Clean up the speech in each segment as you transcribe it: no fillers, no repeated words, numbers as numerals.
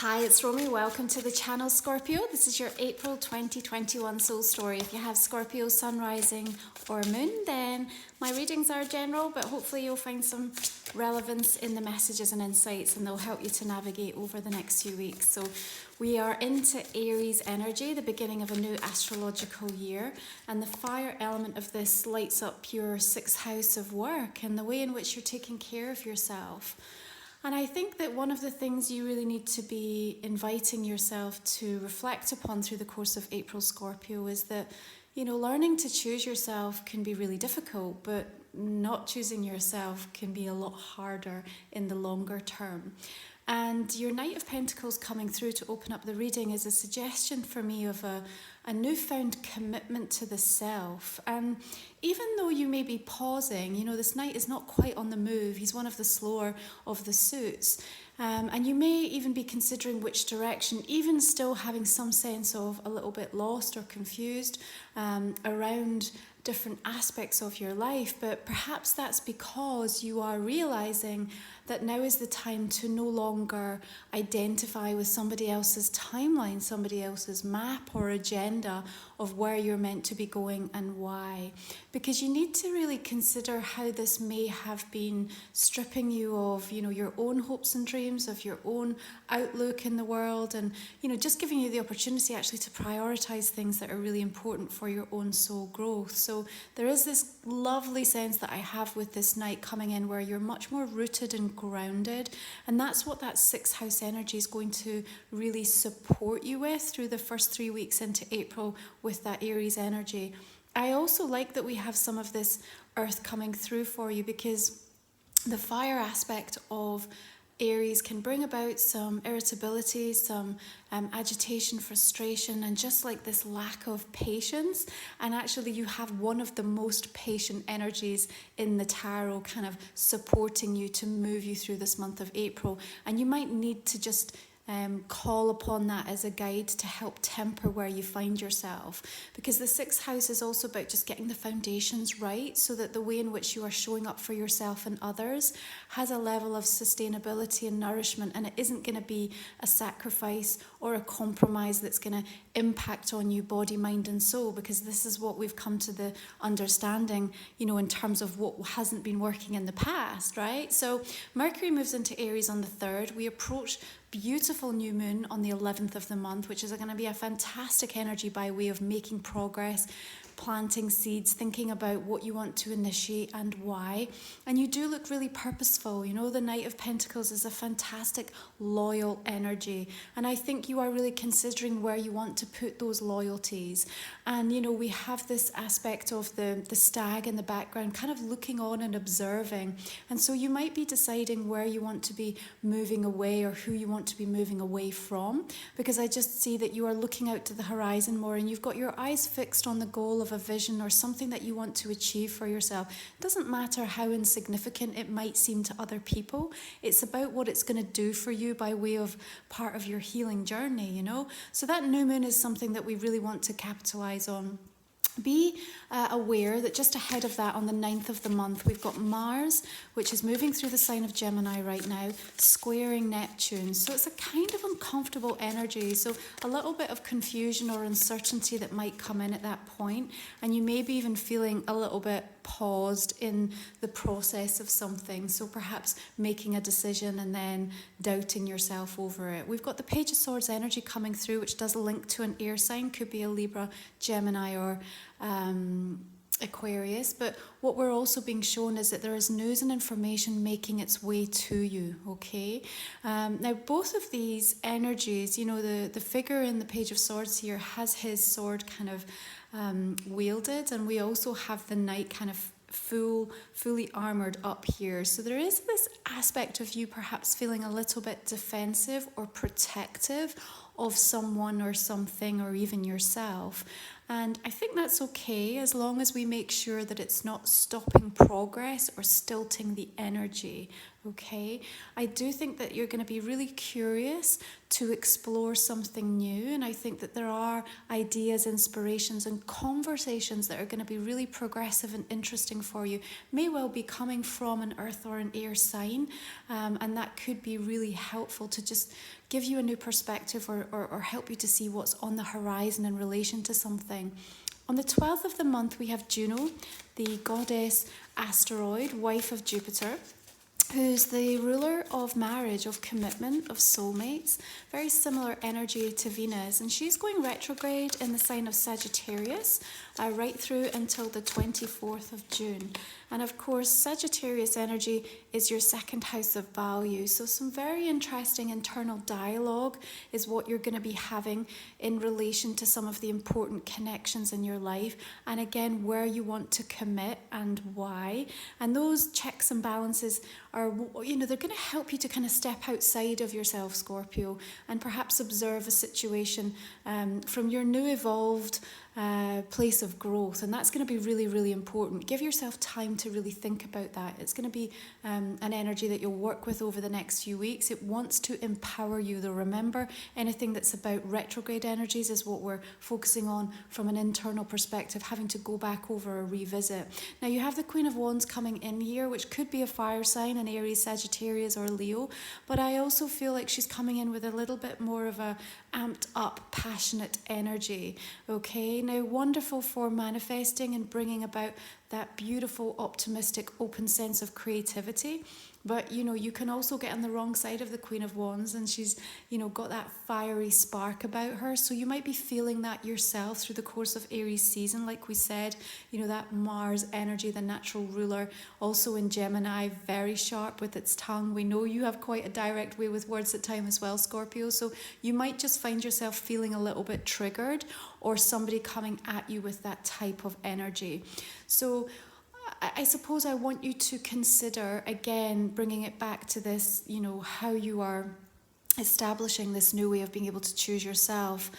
Hi, it's Romy. Welcome to the channel, Scorpio. This is your April 2021 soul story. If you have Scorpio sun, rising or moon, then my readings are general, but hopefully you'll find some relevance in the messages and insights, and they'll help you to navigate over the next few weeks. So we are into Aries energy, the beginning of a new astrological year, and the fire element of this lights up your sixth house of work and the way in which you're taking care of yourself. And I think that one of the things you really need to be inviting yourself to reflect upon through the course of April, Scorpio, is that, learning to choose yourself can be really difficult, but not choosing yourself can be a lot harder in the longer term. And your Knight of Pentacles coming through to open up the reading is a suggestion for me of a newfound commitment to the self. And even though you may be pausing, this Knight is not quite on the move. He's one of the slower of the suits. And you may even be considering which direction, even still having some sense of a little bit lost or confused around different aspects of your life. But perhaps that's because you are realizing that now is the time to no longer identify with somebody else's timeline, somebody else's map or agenda of where you're meant to be going and why. Because you need to really consider how this may have been stripping you of, your own hopes and dreams, of your own outlook in the world, and, just giving you the opportunity actually to prioritize things that are really important for your own soul growth. So there is this lovely sense that I have with this Knight coming in where you're much more rooted and grounded, and that's what that sixth house energy is going to really support you with through the first 3 weeks into April with that Aries energy. I also like that we have some of this earth coming through for you, because the fire aspect of Aries can bring about some irritability, some agitation, frustration, and just like this lack of patience. And actually you have one of the most patient energies in the tarot kind of supporting you to move you through this month of April. And you might need to just call upon that as a guide to help temper where you find yourself, because the sixth house is also about just getting the foundations right so that the way in which you are showing up for yourself and others has a level of sustainability and nourishment, and it isn't going to be a sacrifice or a compromise that's going to impact on you body, mind and soul, because this is what we've come to the understanding, in terms of what hasn't been working in the past, right? So Mercury moves into Aries on the 3rd. We approach beautiful new moon on the 11th of the month, which is going to be a fantastic energy by way of making progress, planting seeds, thinking about what you want to initiate and why. And you do look really purposeful. The Knight of Pentacles is a fantastic loyal energy, and I think you are really considering where you want to put those loyalties. And we have this aspect of the stag in the background kind of looking on and observing, and so you might be deciding where you want to be moving away or who you want to be moving away from, because I just see that you are looking out to the horizon more, and you've got your eyes fixed on the goal of a vision or something that you want to achieve for yourself. It doesn't matter how insignificant it might seem to other people. It's about what it's going to do for you by way of part of your healing journey, So that new moon is something that we really want to capitalize on. Be aware that just ahead of that, on the 9th of the month, we've got Mars, which is moving through the sign of Gemini right now, squaring Neptune. So it's a kind of uncomfortable energy. So a little bit of confusion or uncertainty that might come in at that point. And you may be even feeling a little bit paused in the process of something. So perhaps making a decision and then doubting yourself over it. We've got the Page of Swords energy coming through, which does link to an air sign. Could be a Libra, Gemini, or Aquarius. But what we're also being shown is that there is news and information making its way to you, okay? Now, both of these energies, the figure in the Page of Swords here has his sword kind of wielded, and we also have the Knight kind of fully armored up here. So there is this aspect of you perhaps feeling a little bit defensive or protective of someone or something, or even yourself. And I think that's okay as long as we make sure that it's not stopping progress or stilting the energy. Okay, I do think that you're going to be really curious to explore something new, and I think that there are ideas, inspirations, and conversations that are going to be really progressive and interesting for you. May well be coming from an earth or an air sign, and that could be really helpful to just give you a new perspective or help you to see what's on the horizon in relation to something. On the 12th of the month, we have Juno, the goddess Asteroid, wife of Jupiter, who's the ruler of marriage, of commitment, of soulmates. Very similar energy to Venus. And she's going retrograde in the sign of Sagittarius, right through until the 24th of June. And of course, Sagittarius energy is your second house of value. So some very interesting internal dialogue is what you're going to be having in relation to some of the important connections in your life. And again, where you want to commit and why. And those checks and balances are, they're going to help you to kind of step outside of yourself, Scorpio, and perhaps observe a situation from your new evolved place of growth. And that's going to be really, really important. Give yourself time to really think about that. It's going to be an energy that you'll work with over the next few weeks. It wants to empower you, though. Remember, anything that's about retrograde energies is what we're focusing on from an internal perspective, having to go back over or revisit. Now, you have the Queen of Wands coming in here, which could be a fire sign, an Aries, Sagittarius, or Leo. But I also feel like she's coming in with a little bit more of a amped up, passionate energy. Okay, now wonderful for manifesting and bringing about that beautiful, optimistic, open sense of creativity. But, you can also get on the wrong side of the Queen of Wands, and she's, got that fiery spark about her. So you might be feeling that yourself through the course of Aries season. Like we said, that Mars energy, the natural ruler, also in Gemini, very sharp with its tongue. We know you have quite a direct way with words at times as well, Scorpio. So you might just find yourself feeling a little bit triggered, or somebody coming at you with that type of energy. So I suppose I want you to consider, again, bringing it back to this, how you are establishing this new way of being able to choose yourself,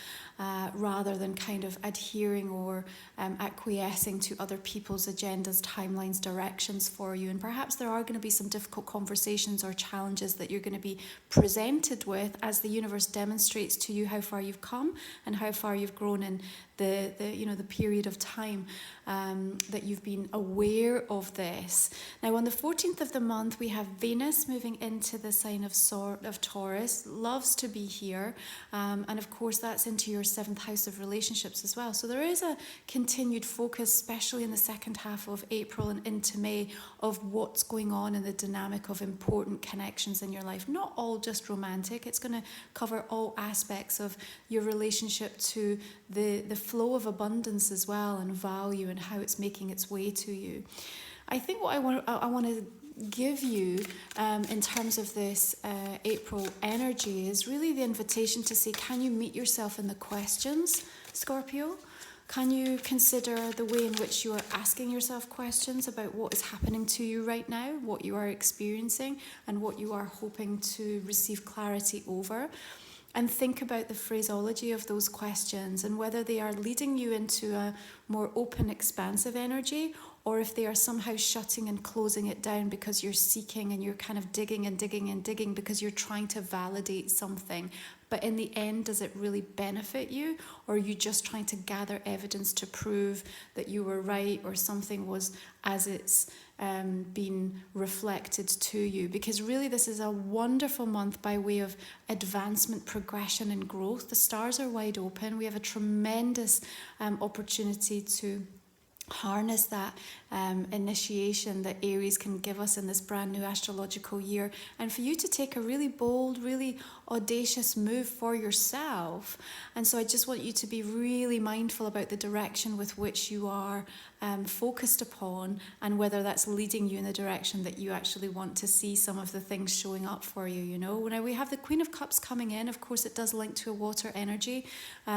rather than kind of adhering or acquiescing to other people's agendas, timelines, directions for you. And perhaps there are going to be some difficult conversations or challenges that you're going to be presented with as the universe demonstrates to you how far you've come and how far you've grown in the period of time that you've been aware of this. Now, on the 14th of the month, we have Venus moving into the sign of Taurus, loves to be here, and of course that's into your 7th house of relationships as well. So there is a continued focus, especially in the second half of April and into May, of what's going on in the dynamic of important connections in your life. Not all just romantic. It's going to cover all aspects of your relationship to the flow of abundance as well, and value, and how it's making its way to you. I think what I want to give you in terms of this April energy is really the invitation to say, can you meet yourself in the questions, Scorpio? Can you consider the way in which you are asking yourself questions about what is happening to you right now, what you are experiencing, and what you are hoping to receive clarity over? And think about the phraseology of those questions and whether they are leading you into a more open, expansive energy, or if they are somehow shutting and closing it down because you're seeking and you're kind of digging and digging and digging because you're trying to validate something. But in the end, does it really benefit you? Or are you just trying to gather evidence to prove that you were right, or something was as it's been reflected to you? Because really this is a wonderful month by way of advancement, progression and growth. The stars are wide open. We have a tremendous opportunity to harness that initiation that Aries can give us in this brand new astrological year, and for you to take a really bold, really audacious move for yourself. And so I just want you to be really mindful about the direction with which you are focused upon, and whether that's leading you in the direction that you actually want to see some of the things showing up for you. Now we have the Queen of Cups coming in. Of course, it does link to a water energy,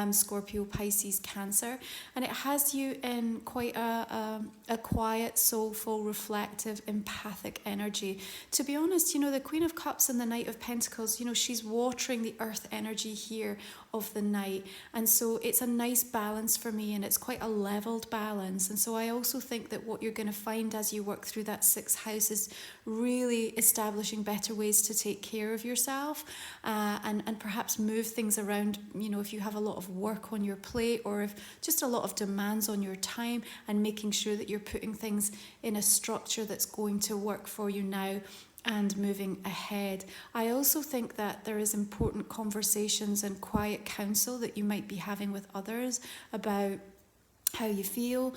Scorpio, Pisces, Cancer, and it has you in quite a quiet, soulful, reflective, empathic energy. To be honest, the Queen of Cups and the Knight of Pentacles, she's watering the earth energy here of the night, and so it's a nice balance for me, and it's quite a leveled balance. And so I also think that what you're going to find as you work through that 6th house is really establishing better ways to take care of yourself, and perhaps move things around, if you have a lot of work on your plate, or if just a lot of demands on your time, and making sure that you're putting things in a structure that's going to work for you now and moving ahead. I also think that there is important conversations and quiet counsel that you might be having with others about how you feel,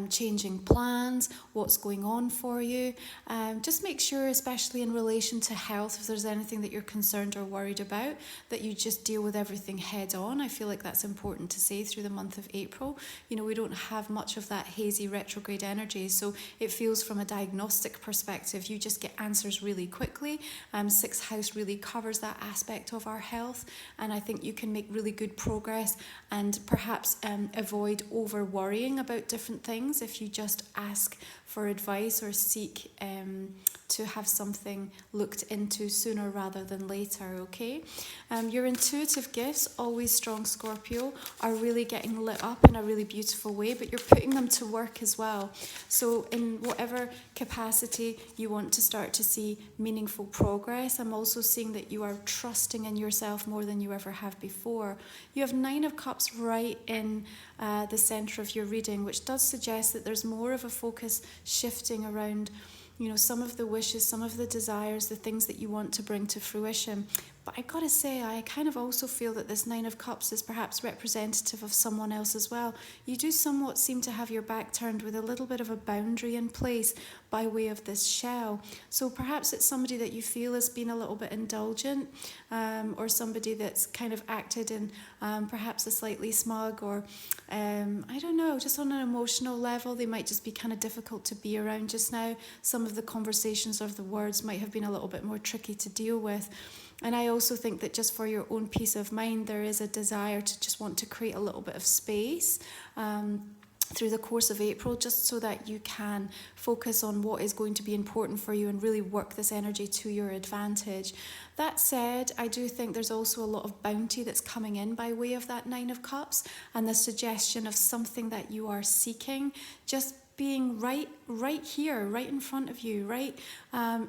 changing plans, what's going on for you. Just make sure, especially in relation to health, if there's anything that you're concerned or worried about, that you just deal with everything head on. I feel like that's important to say through the month of April. We don't have much of that hazy retrograde energy, so it feels from a diagnostic perspective, you just get answers really quickly. 6th house really covers that aspect of our health, and I think you can make really good progress and perhaps avoid over worrying about different things if you just ask for advice or seek to have something looked into sooner rather than later, okay? Your intuitive gifts, always strong Scorpio, are really getting lit up in a really beautiful way, but you're putting them to work as well. So in whatever capacity you want to start to see meaningful progress, I'm also seeing that you are trusting in yourself more than you ever have before. You have 9 of Cups right in the centre of your reading, which does suggest that there's more of a focus shifting around some of the wishes, some of the desires, the things that you want to bring to fruition. But I gotta say, I kind of also feel that this 9 of Cups is perhaps representative of someone else as well. You do somewhat seem to have your back turned with a little bit of a boundary in place by way of this shell. So perhaps it's somebody that you feel has been a little bit indulgent, or somebody that's kind of acted in perhaps a slightly smug, or I don't know, just on an emotional level, they might just be kind of difficult to be around just now. Some of the conversations or the words might have been a little bit more tricky to deal with. And I also think that just for your own peace of mind, there is a desire to just want to create a little bit of space through the course of April, just so that you can focus on what is going to be important for you and really work this energy to your advantage. That said, I do think there's also a lot of bounty that's coming in by way of that 9 of Cups, and the suggestion of something that you are seeking just being right here, right in front of you, right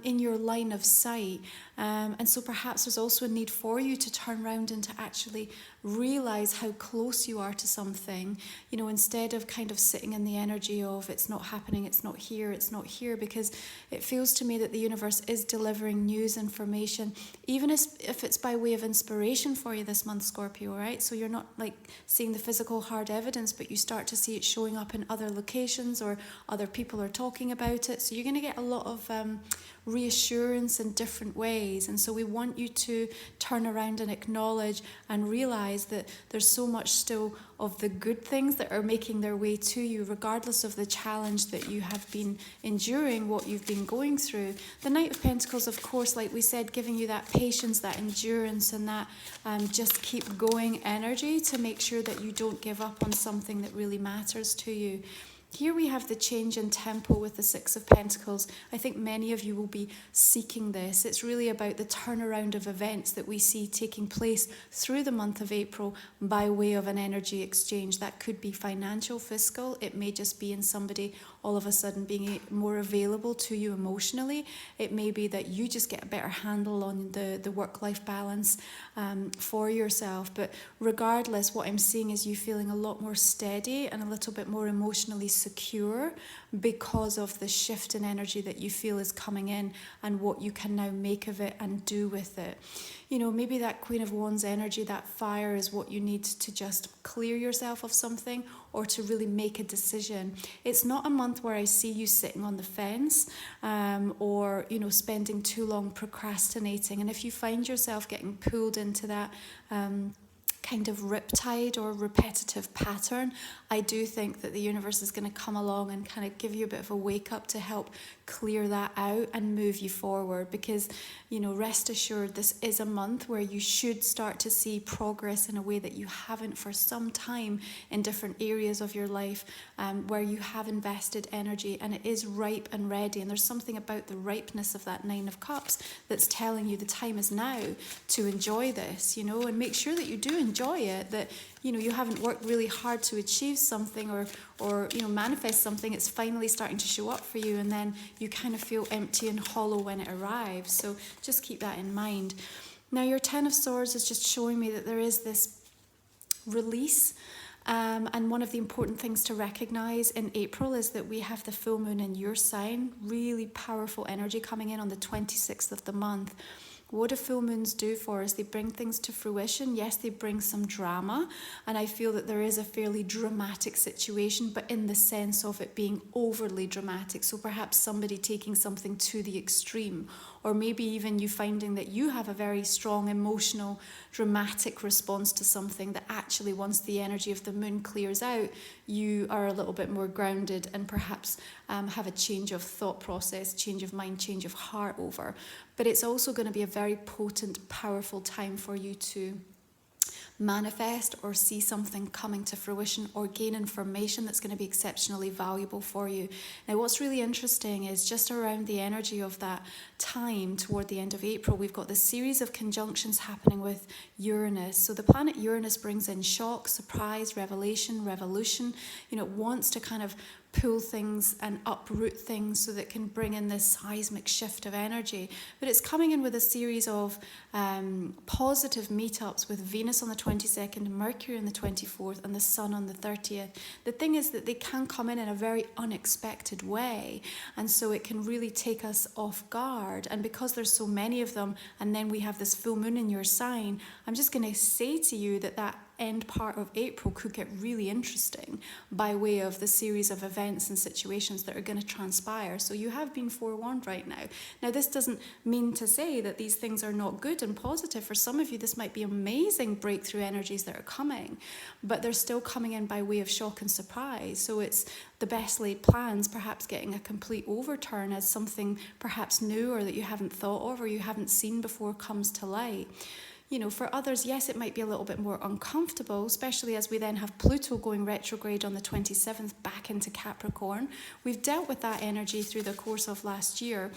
in your line of sight. And so perhaps there's also a need for you to turn around and to actually realize how close you are to something, instead of kind of sitting in the energy of it's not happening, it's not here, because it feels to me that the universe is delivering news, information, even if it's by way of inspiration for you this month, Scorpio, right? So you're not like seeing the physical hard evidence, but you start to see it showing up in other locations, or other people are talking about it. So you're going to get a lot of reassurance in different ways. And so we want you to turn around and acknowledge and realize that there's so much still of the good things that are making their way to you, regardless of the challenge that you have been enduring, what you've been going through. The Knight of Pentacles, of course, like we said, giving you that patience, that endurance, and that just keep going energy to make sure that you don't give up on something that really matters to you. Here we have the change in tempo with the Six of Pentacles. I think many of you will be seeking this. It's really about the turnaround of events that we see taking place through the month of April by way of an energy exchange. That could be financial, fiscal. It may just be in somebody all of a sudden being more available to you emotionally. It may be that you just get a better handle on the work-life balance for yourself. But regardless, what I'm seeing is you feeling a lot more steady and a little bit more emotionally secure because of the shift in energy that you feel is coming in and what you can now make of it and do with it. Maybe that Queen of Wands energy, that fire, is what you need to just clear yourself of something or to really make a decision. It's not a month where I see you sitting on the fence or, spending too long procrastinating. And if you find yourself getting pulled into that kind of riptide or repetitive pattern, I do think that the universe is going to come along and kind of give you a bit of a wake up to help clear that out and move you forward. Because, you know, rest assured, this is a month where you should start to see progress in a way that you haven't for some time in different areas of your life, where you have invested energy and it is ripe and ready. And there's something about the ripeness of that Nine of Cups that's telling you the time is now to enjoy this, you know, and make sure that you do enjoy it, that, you know, you haven't worked really hard to achieve something or you know, manifest something. It's finally starting to show up for you, and then you kind of feel empty and hollow when it arrives. So just keep that in mind. Now, your Ten of Swords is just showing me that there is this release. And one of the important things to recognize in April is that we have the full moon in your sign, really powerful energy coming in on the 26th of the month. What do full moons do for us? They bring things to fruition. Yes, they bring some drama. And I feel that there is a fairly dramatic situation, but in the sense of it being overly dramatic. So perhaps somebody taking something to the extreme, or maybe even you finding that you have a very strong emotional, dramatic response to something that actually, once the energy of the moon clears out, you are a little bit more grounded and perhaps have a change of thought process, change of mind, change of heart over. But it's also going to be a very potent, powerful time for you to manifest or see something coming to fruition or gain information that's going to be exceptionally valuable for you. Now, what's really interesting is just around the energy of that time toward the end of April, we've got this series of conjunctions happening with Uranus. So the planet Uranus brings in shock, surprise, revelation, revolution. You know, it wants to kind of pull things and uproot things so that it can bring in this seismic shift of energy. But it's coming in with a series of positive meetups with Venus on the 22nd, Mercury on the 24th, and the Sun on the 30th. The thing is that they can come in a very unexpected way, and so it can really take us off guard. And because there's so many of them, and then we have this full moon in your sign, I'm just going to say to you that that end part of April could get really interesting by way of the series of events and situations that are going to transpire. So you have been forewarned right now. Now, this doesn't mean to say that these things are not good and positive. For some of you, this might be amazing breakthrough energies that are coming, but they're still coming in by way of shock and surprise. So it's the best laid plans perhaps getting a complete overturn as something perhaps new or that you haven't thought of or you haven't seen before comes to light. You know, for others, yes, it might be a little bit more uncomfortable, especially as we then have Pluto going retrograde on the 27th back into Capricorn. We've dealt with that energy through the course of last year.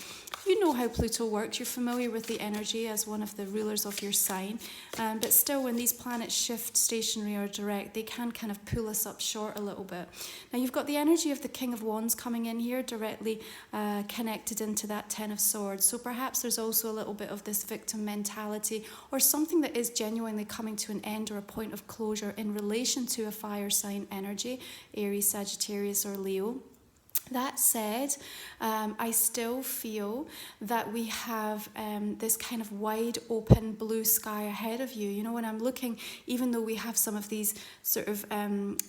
You know how Pluto works. You're familiar with the energy as one of the rulers of your sign. But still, when these planets shift stationary or direct, they can kind of pull us up short a little bit. Now, you've got the energy of the King of Wands coming in here, directly connected into that Ten of Swords. So perhaps there's also a little bit of this victim mentality or something that is genuinely coming to an end or a point of closure in relation to a fire sign energy, Aries, Sagittarius, or Leo. That said, I still feel that we have this kind of wide open blue sky ahead of you. You know, when I'm looking, even though we have some of these sort of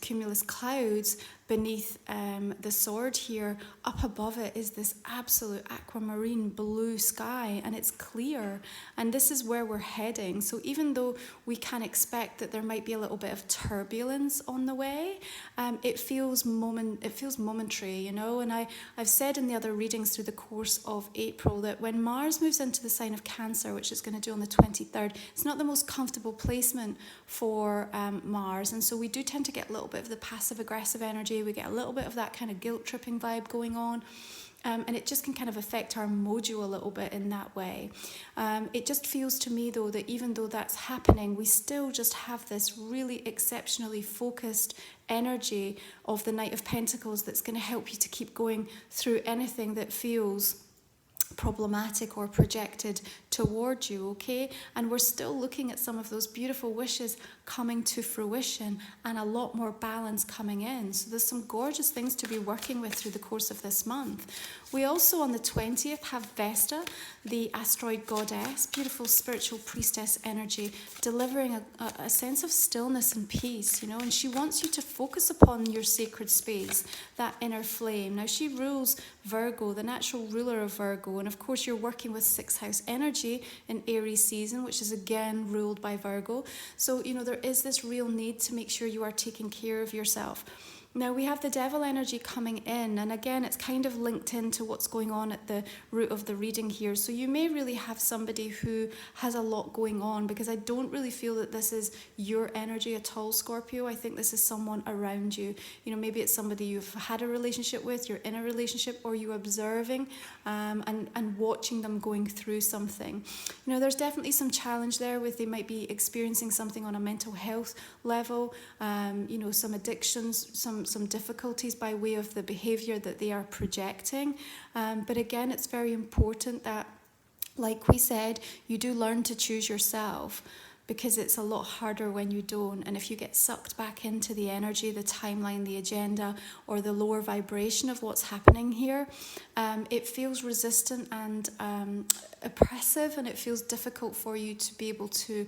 cumulus clouds beneath the sword here, up above it is this absolute aquamarine blue sky, and it's clear, and this is where we're heading. So even though we can expect that there might be a little bit of turbulence on the way, it feels momentary, you know. And I've said in the other readings through the course of April that when Mars moves into the sign of Cancer, which it's going to do on the 23rd, it's not the most comfortable placement for Mars, and so we do tend to get a little bit of the passive aggressive energy. We get a little bit of that kind of guilt tripping vibe going on. And it just can kind of affect our mojo a little bit in that way. It just feels to me, though, that even though that's happening, we still just have this really exceptionally focused energy of the Knight of Pentacles that's going to help you to keep going through anything that feels problematic or projected toward you, okay? And we're still looking at some of those beautiful wishes coming to fruition and a lot more balance coming in. So there's some gorgeous things to be working with through the course of this month. We also on the 20th have Vesta, the asteroid goddess, beautiful spiritual priestess energy, delivering a sense of stillness and peace, you know, and she wants you to focus upon your sacred space, that inner flame. Now she rules Virgo, the natural ruler of Virgo, And of course, you're working with 6th house energy in Aries season, which is again ruled by Virgo. So, there is this real need to make sure you are taking care of yourself. Now we have the devil energy coming in, and again it's kind of linked into what's going on at the root of the reading here. So you may really have somebody who has a lot going on, because I don't really feel that this is your energy at all, Scorpio. I think this is someone around you. Maybe it's somebody you've had a relationship with, you're in a relationship, or you're observing and watching them going through something. There's definitely some challenge there with they might be experiencing something on a mental health level, some addictions, some difficulties by way of the behavior that they are projecting. But again, it's very important that, like we said, you do learn to choose yourself, because it's a lot harder when you don't. And if you get sucked back into the energy, the timeline, the agenda, or the lower vibration of what's happening here, it feels resistant and oppressive, and it feels difficult for you to be able to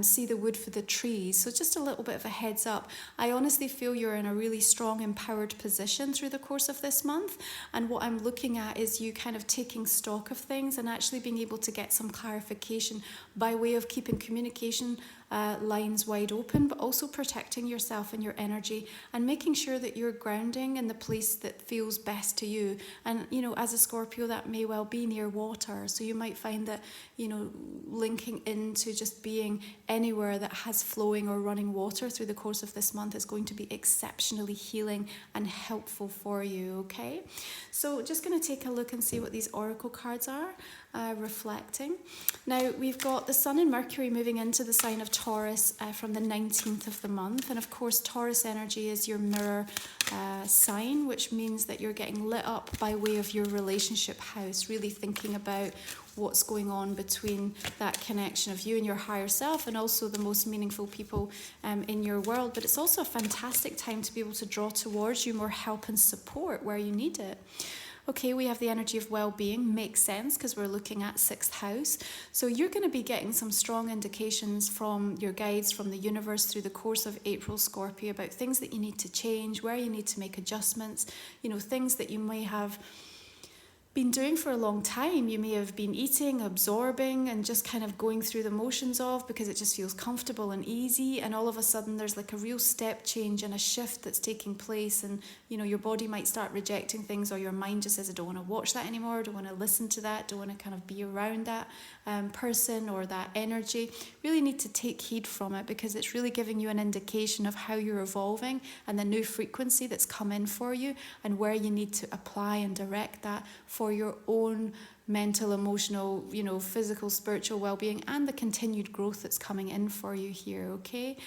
see the wood for the trees. So just a little bit of a heads up. I honestly feel you're in a really strong, empowered position through the course of this month. And what I'm looking at is you kind of taking stock of things and actually being able to get some clarification by way of keeping communication lines wide open, but also protecting yourself and your energy, and making sure that you're grounding in the place that feels best to you. And as a Scorpio, that may well be near water, so you might find that linking into just being anywhere that has flowing or running water through the course of this month is going to be exceptionally healing and helpful for you. Okay, so just going to take a look and see what these oracle cards are reflecting. Now we've got the Sun and Mercury moving into the sign of Taurus from the 19th of the month, and of course Taurus energy is your mirror sign, which means that you're getting lit up by way of your relationship house, really thinking about what's going on between that connection of you and your higher self, and also the most meaningful people in your world. But it's also a fantastic time to be able to draw towards you more help and support where you need it. Okay, we have the energy of well-being. Makes sense, because we're looking at 6th house. So you're going to be getting some strong indications from your guides, from the universe, through the course of April, Scorpio, about things that you need to change, where you need to make adjustments, things that you may have been doing for a long time. You may have been eating, absorbing, and just kind of going through the motions of, because it just feels comfortable and easy, and all of a sudden there's like a real step change and a shift that's taking place, and your body might start rejecting things, or your mind just says, I don't want to watch that anymore, I don't want to listen to that, don't want to kind of be around that person or that energy. Really need to take heed from it, because it's really giving you an indication of how you're evolving and the new frequency that's come in for you, and where you need to apply and direct that for your own mental, emotional, physical, spiritual well-being, and the continued growth that's coming in for you here. Okay,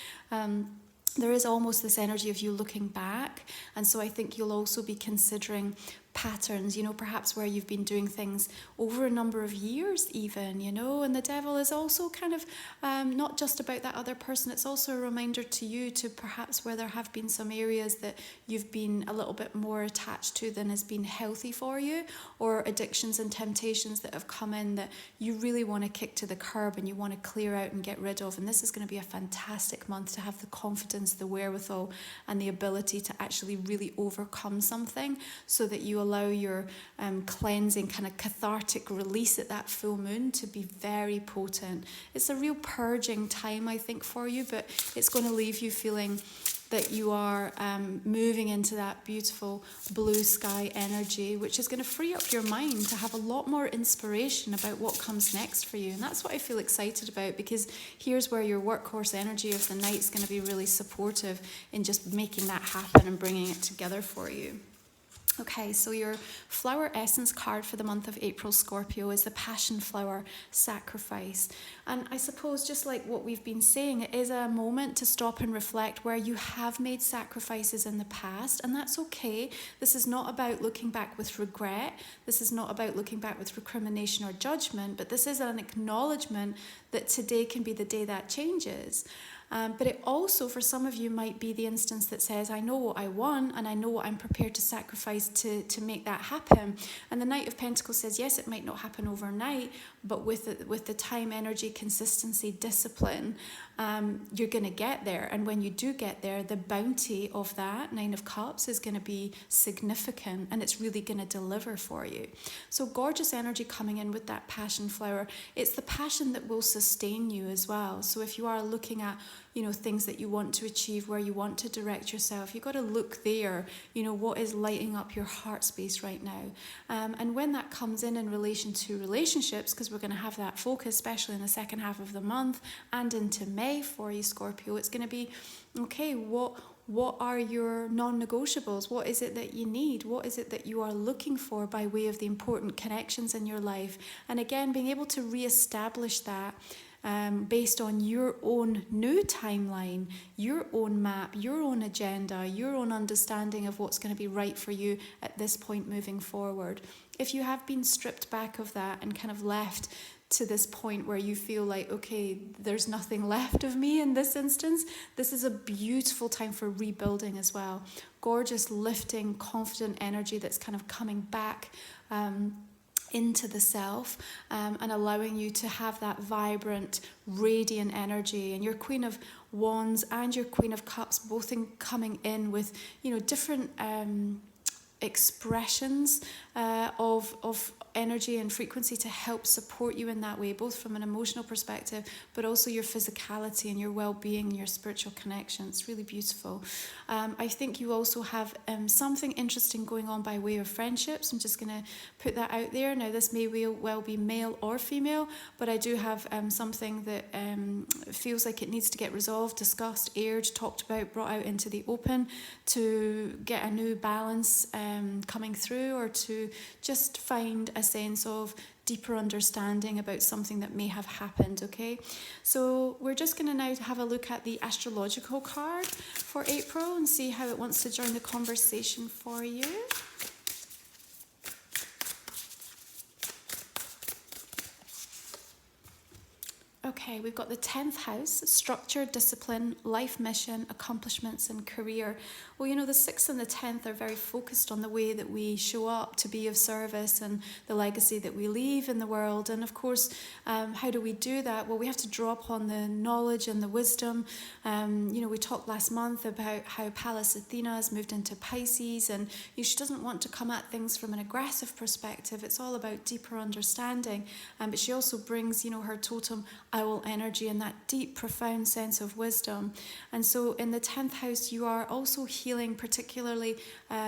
there is almost this energy of you looking back, and so I think you'll also be considering patterns, perhaps where you've been doing things over a number of years even, and the devil is also kind of not just about that other person, it's also a reminder to you to perhaps where there have been some areas that you've been a little bit more attached to than has been healthy for you, or addictions and temptations that have come in that you really want to kick to the curb and you want to clear out and get rid of. And this is going to be a fantastic month to have the confidence, the wherewithal, and the ability to actually really overcome something, so that you allow your cleansing, kind of cathartic release at that full moon to be very potent. It's a real purging time, I think, for you, but it's going to leave you feeling that you are moving into that beautiful blue sky energy, which is going to free up your mind to have a lot more inspiration about what comes next for you. And that's what I feel excited about, because here's where your workhorse energy of the night is going to be really supportive in just making that happen and bringing it together for you. Okay, so your flower essence card for the month of April, Scorpio, is the Passion Flower Sacrifice. And I suppose, just like what we've been saying, it is a moment to stop and reflect where you have made sacrifices in the past, and that's okay. This is not about looking back with regret. This is not about looking back with recrimination or judgment, but this is an acknowledgement that today can be the day that changes. But it also, for some of you, might be the instance that says, I know what I want and I know what I'm prepared to sacrifice to make that happen. And the Knight of Pentacles says, yes, it might not happen overnight, but with the time, energy, consistency, discipline, you're going to get there. And when you do get there, the bounty of that Nine of Cups is going to be significant, and it's really going to deliver for you. So gorgeous energy coming in with that passion flower. It's the passion that will sustain you as well. So if you are looking at, things that you want to achieve, where you want to direct yourself, you've got to look there, what is lighting up your heart space right now. And when that comes in relation to relationships, because we're going to have that focus, especially in the second half of the month and into May for you, Scorpio, it's going to be, okay, what are your non-negotiables? What is it that you need? What is it that you are looking for by way of the important connections in your life? And again, being able to reestablish that based on your own new timeline, your own map, your own agenda, your own understanding of what's going to be right for you at this point moving forward. If you have been stripped back of that and kind of left to this point where you feel like, okay, there's nothing left of me in this instance, this is a beautiful time for rebuilding as well. Gorgeous, lifting, confident energy that's kind of coming back into the self, and allowing you to have that vibrant, radiant energy. And your Queen of Wands and your Queen of Cups both coming in with, different expressions of energy and frequency to help support you in that way, both from an emotional perspective, but also your physicality and your well-being and your spiritual connection. It's really beautiful. I think you also have something interesting going on by way of friendships. I'm just going to put that out there. Now, this may well be male or female, but I do have something that feels like it needs to get resolved, discussed, aired, talked about, brought out into the open to get a new balance coming through, or to just find a sense of deeper understanding about something that may have happened, okay? So we're just going to now have a look at the astrological card for April and see how it wants to join the conversation for you. Okay, we've got the 10th house, structure, discipline, life mission, accomplishments and career. Well, the 6th and the 10th are very focused on the way that we show up to be of service and the legacy that we leave in the world. And of course, how do we do that? Well, we have to draw upon the knowledge and the wisdom. We talked last month about how Pallas Athena has moved into Pisces, and she doesn't want to come at things from an aggressive perspective. It's all about deeper understanding. But she also brings, her totem owl energy and that deep, profound sense of wisdom. And so in the 10th house, you are also healing particularly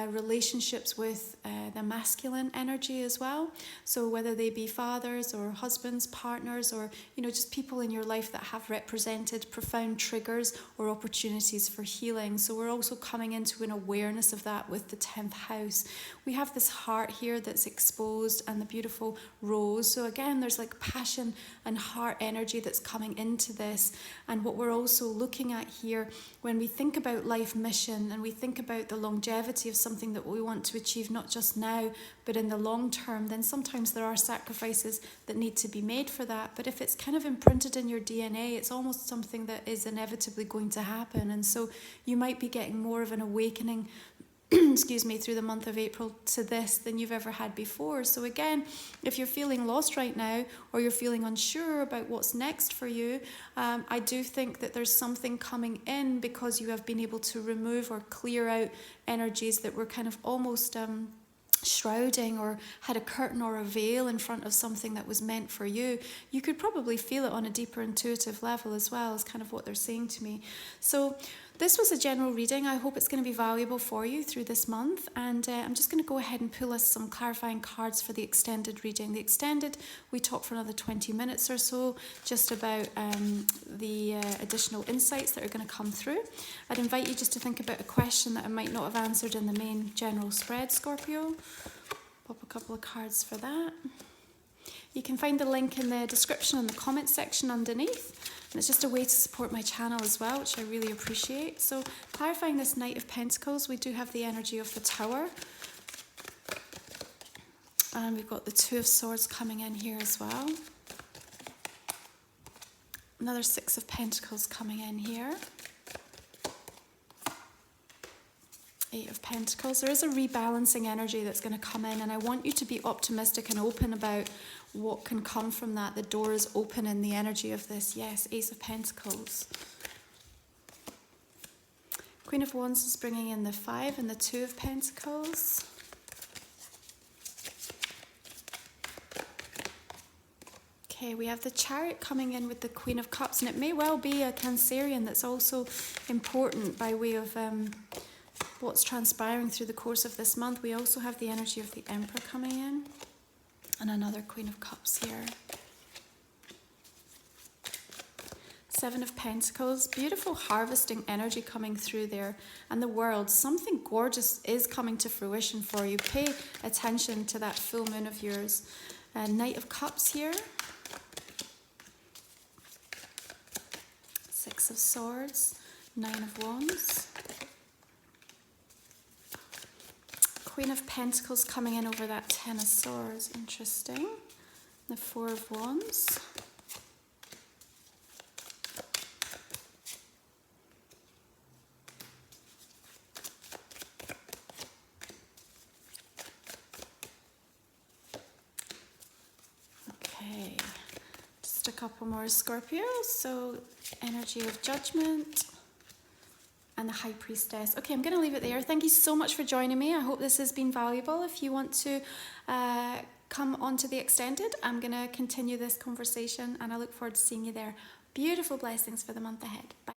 relationships with the masculine energy as well. So whether they be fathers or husbands, partners, or, just people in your life that have represented profound triggers or opportunities for healing. So we're also coming into an awareness of that with the 10th house. We have this heart here that's exposed and the beautiful rose. So again, there's like passion and heart energy that's coming into this. And what we're also looking at here, when we think about life mission and we think about the longevity of something that we want to achieve, not just now, but in the long term, then sometimes there are sacrifices that need to be made for that. But if it's kind of imprinted in your DNA, it's almost something that is inevitably going to happen. And so you might be getting more of an awakening through the month of April to this than you've ever had before. So again, if you're feeling lost right now, or you're feeling unsure about what's next for you, I do think that there's something coming in because you have been able to remove or clear out energies that were kind of almost shrouding or had a curtain or a veil in front of something that was meant for you. You could probably feel it on a deeper intuitive level as well, is kind of what they're saying to me. So this was a general reading. I hope it's going to be valuable for you through this month. And I'm just going to go ahead and pull us some clarifying cards for the extended reading. The extended, we talk for another 20 minutes or so, just about the additional insights that are going to come through. I'd invite you just to think about a question that I might not have answered in the main general spread, Scorpio. Pop a couple of cards for that. You can find the link in the description and the comment section underneath. And it's just a way to support my channel as well, which I really appreciate. So clarifying this Knight of Pentacles, we do have the energy of the Tower. And we've got the Two of Swords coming in here as well. Another Six of Pentacles coming in here. Eight of Pentacles. There is a rebalancing energy that's going to come in, and I want you to be optimistic and open about what can come from that. The door is open in the energy of this. Yes, Ace of Pentacles. Queen of Wands is bringing in the 5 and the 2 of Pentacles. Okay, we have the Chariot coming in with the Queen of Cups, and it may well be a Cancerian that's also important by way of what's transpiring through the course of this month. We also have the energy of the Emperor coming in, and another Queen of Cups here. 7 of Pentacles, beautiful harvesting energy coming through there, and the World. Something gorgeous is coming to fruition for you. Pay attention to that full moon of yours. Knight of Cups here. 6 of Swords, 9 of Wands. Queen of Pentacles coming in over that 10 of Swords, interesting. The 4 of Wands. Okay, just a couple more Scorpio. So energy of Judgment and the High Priestess. Okay, I'm going to leave it there. Thank you so much for joining me. I hope this has been valuable. If you want to come on to the extended, I'm going to continue this conversation, and I look forward to seeing you there. Beautiful blessings for the month ahead. Bye.